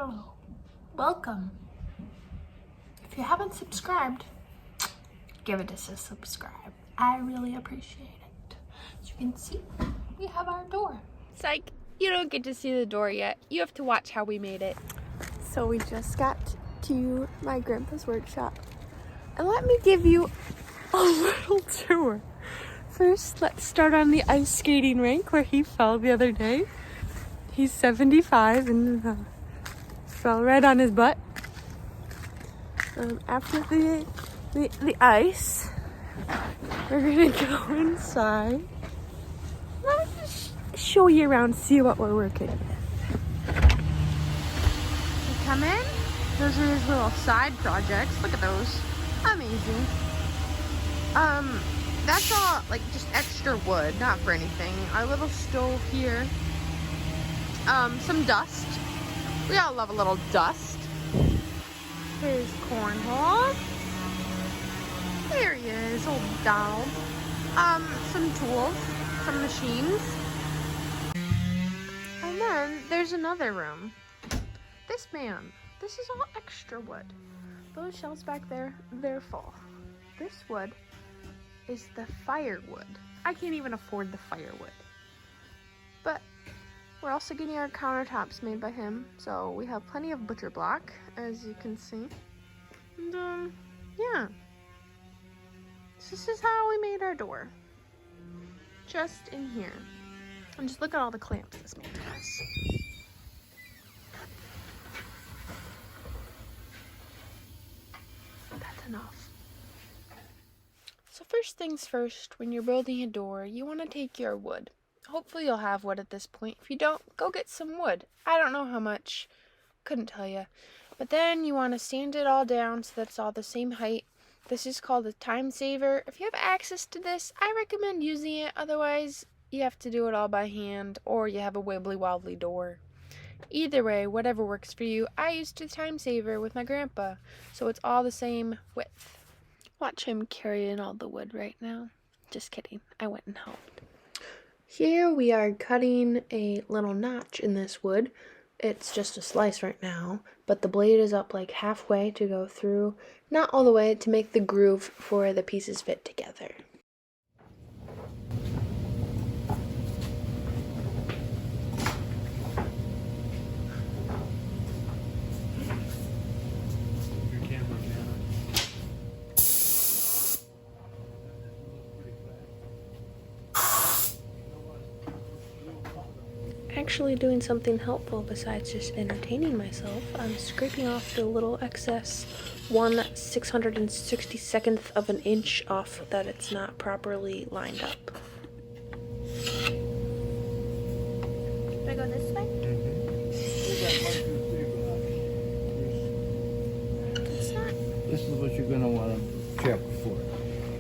Hello, welcome. If you haven't subscribed, give it a subscribe. I really appreciate it. As you can see, we have our door. Psych, you don't get to see the door yet. You have to watch how we made it. So we just got to my grandpa's workshop. And let me give you a little tour. First, let's start on the ice skating rink where he fell the other day. He's 75 and fell right on his butt. After the ice, we're gonna go inside. Let me just show you around, see what we're working with. You come in, those are his little side projects. Look at those. Amazing. That's all like just extra wood, not for anything. Our little stove here. Some dust. We all love a little dust. His cornhole. There he is, old Donald. Some tools, some machines. And then there's another room. This is all extra wood. Those shelves back there, they're full. This wood is the firewood. I can't even afford the firewood. But we're also getting our countertops made by him, so we have plenty of butcher block, as you can see. And, yeah. So this is how we made our door. Just in here. And just look at all the clamps this man has. That's enough. So first things first, when you're building a door, you want to take your wood. Hopefully you'll have wood at this point. If you don't, go get some wood. I don't know how much. Couldn't tell you. But then you want to sand it all down so that's all the same height. This is called a time saver. If you have access to this, I recommend using it. Otherwise, you have to do it all by hand or you have a wibbly wobbly door. Either way, whatever works for you. I used a time saver with my grandpa, so it's all the same width. Watch him carrying all the wood right now. Just kidding. I went and helped. Here we are cutting a little notch in this wood. It's just a slice right now, but the blade is up like halfway to go through, not all the way, to make the groove for the pieces fit together. Actually doing something helpful besides just entertaining myself. I'm scraping off the little excess 1/662nd of an inch off that it's not properly lined up. Should I go this way? It's not. This is what you're gonna want to check for.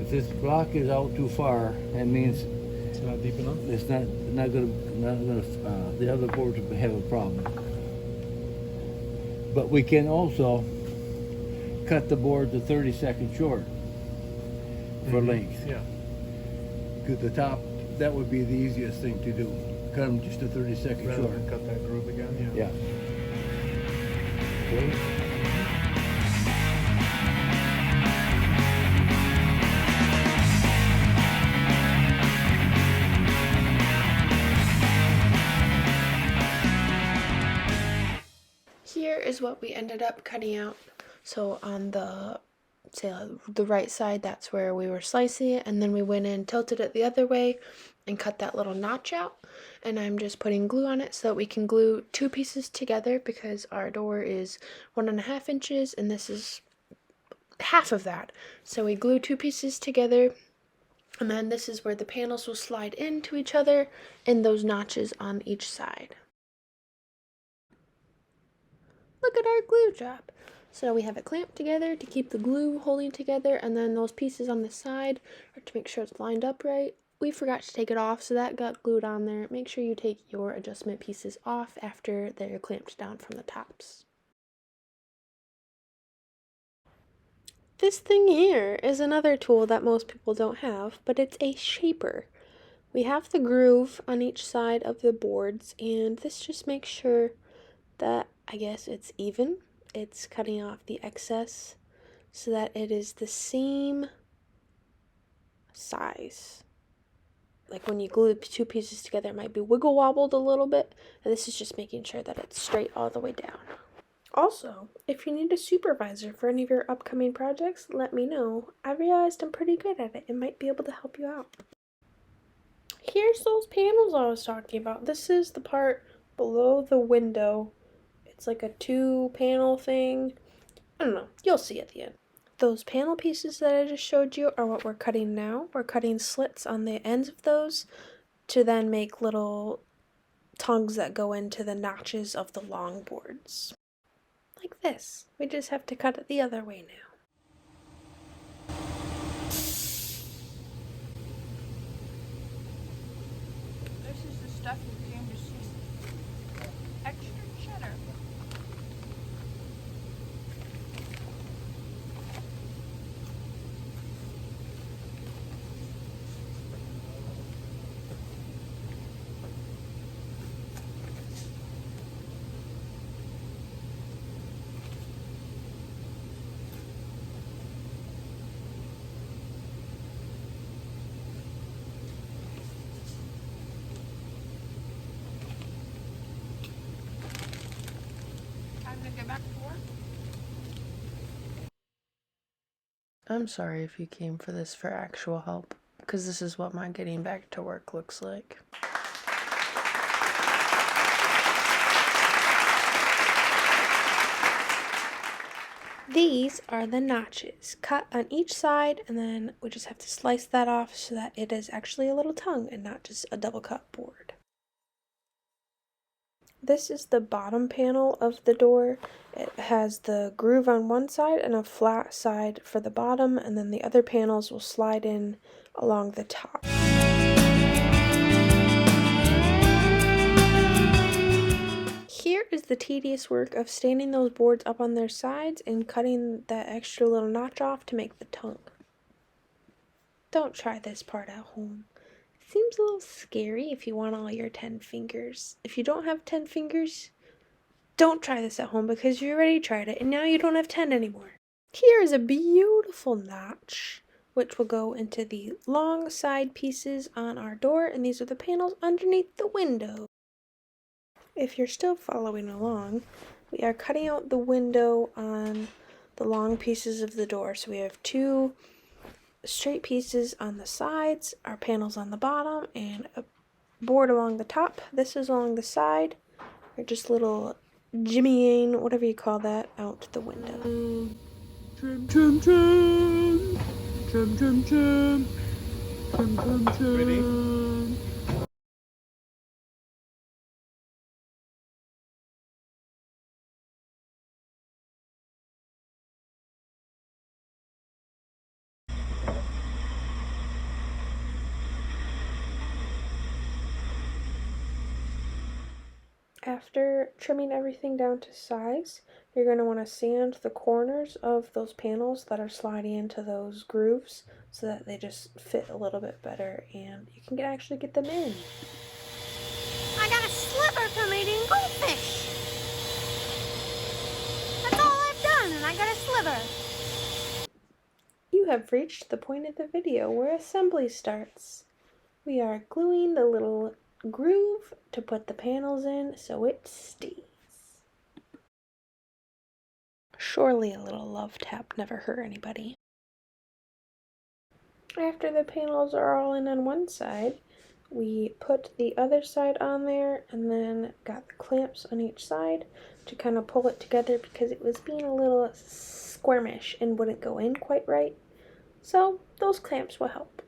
If this block is out too far, that means It's not deep enough? it's not gonna the other boards will have a problem. But we can also cut the board to 30 seconds short for length. Yeah. To the top, that would be the easiest thing to do. Cut them just to 30 seconds Rather short. than cut that groove again? Yeah. Okay. Here is what we ended up cutting out. So on the right side, that's where we were slicing it, and then we went in, tilted it the other way, and cut that little notch out. And I'm just putting glue on it so that we can glue two pieces together because our door is 1.5 inches and this is half of that. So we glue two pieces together, and then this is where the panels will slide into each other and those notches on each side. Look at our glue job. So we have it clamped together to keep the glue holding together, and then those pieces on the side are to make sure it's lined up right. We forgot to take it off, so that got glued on there. Make sure you take your adjustment pieces off after they're clamped down from the tops. This thing here is another tool that most people don't have, but it's a shaper. We have the groove on each side of the boards, and this just makes sure that I guess it's even. It's cutting off the excess so that it is the same size. Like when you glue the two pieces together, it might be wiggle wobbled a little bit, and this is just making sure that it's straight all the way down. Also, if you need a supervisor for any of your upcoming projects, let me know. I realized I'm pretty good at it and might be able to help you out. Here's those panels I was talking about. This is the part below the window. It's like a 2-panel thing. I don't know. You'll see at the end. Those panel pieces that I just showed you are what we're cutting now. We're cutting slits on the ends of those to then make little tongues that go into the notches of the long boards. Like this. We just have to cut it the other way now. This is the stuff you came to see. Extra cheddar. Time to get back to work. I'm sorry if you came for this for actual help, because this is what my getting back to work looks like. These are the notches, cut on each side, and then we just have to slice that off so that it is actually a little tongue and not just a double cut board. This is the bottom panel of the door. It has the groove on one side and a flat side for the bottom, and then the other panels will slide in along the top. Here is the tedious work of standing those boards up on their sides and cutting that extra little notch off to make the tongue. Don't try this part at home. It seems a little scary if you want all your 10 fingers. If you don't have 10 fingers, don't try this at home because you already tried it and now you don't have 10 anymore. Here is a beautiful notch which will go into the long side pieces on our door, and these are the panels underneath the window. If you're still following along, we are cutting out the window on the long pieces of the door. So we have 2 straight pieces on the sides, our panels on the bottom, and a board along the top. This is along the side, or just little jimmying, whatever you call that, out the window. Trim, trim, trim. Trim, trim, trim. Trim, trim, trim. After trimming everything down to size, you're going to want to sand the corners of those panels that are sliding into those grooves so that they just fit a little bit better and you can actually get them in. I got a sliver from eating goldfish. That's all I've done, and I got a sliver. You have reached the point of the video where assembly starts. We are gluing the little groove to put the panels in so it stays. Surely a little love tap never hurt anybody. After the panels are all in on one side, we put the other side on there and then got the clamps on each side to kind of pull it together because it was being a little squirmish and wouldn't go in quite right. So those clamps will help.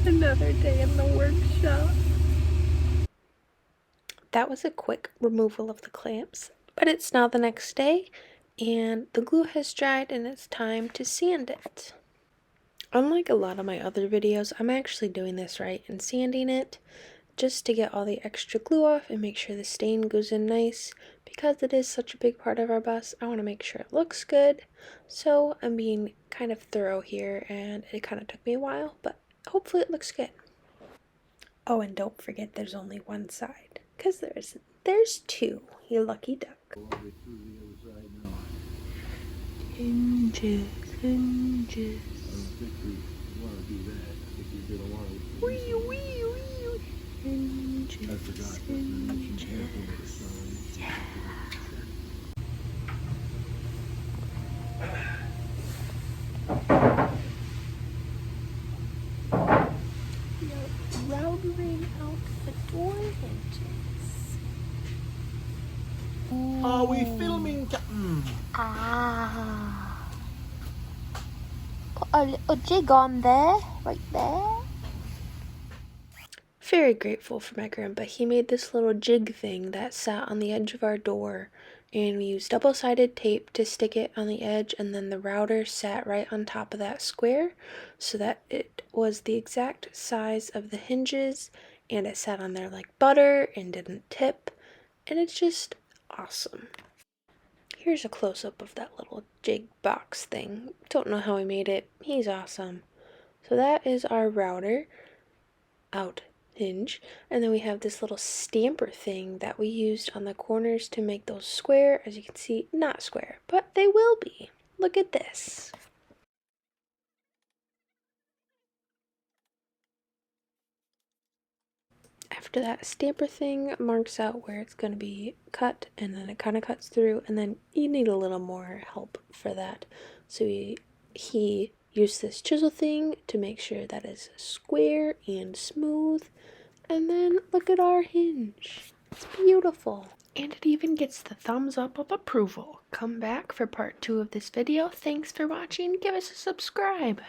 Another day in the workshop. That was a quick removal of the clamps, but it's now the next day and the glue has dried and it's time to sand it. Unlike a lot of my other videos, I'm actually doing this right and sanding it just to get all the extra glue off and make sure the stain goes in nice. Because it is such a big part of our bus, I want to make sure it looks good. So I'm being kind of thorough here and it kind of took me a while, but hopefully it looks good. Oh, and don't forget there's only one side. Because there's two, you lucky duck. Hinges, hinges. Wee, wee, wee. Hinges, hinges. Yeah. We are routering out the door hinges. Are we filming? Ah. Put a little jig on there, right there. Very grateful for my grandpa. He made this little jig thing that sat on the edge of our door, and we used double-sided tape to stick it on the edge, and then the router sat right on top of that square so that it was the exact size of the hinges, and it sat on there like butter and didn't tip, and it's just awesome. Here's a close-up of that little jig box thing. Don't know how he made it. He's awesome. So that is our router out hinge, and then we have this little stamper thing that we used on the corners to make those square. As you can see, not square, but they will be. Look at this. After that, stamper thing marks out where it's going to be cut, and then it kind of cuts through, and then you need a little more help for that. So he used this chisel thing to make sure that is square and smooth. And then look at our hinge. It's beautiful. And it even gets the thumbs up of approval. Come back for part 2 of this video. Thanks for watching. Give us a subscribe.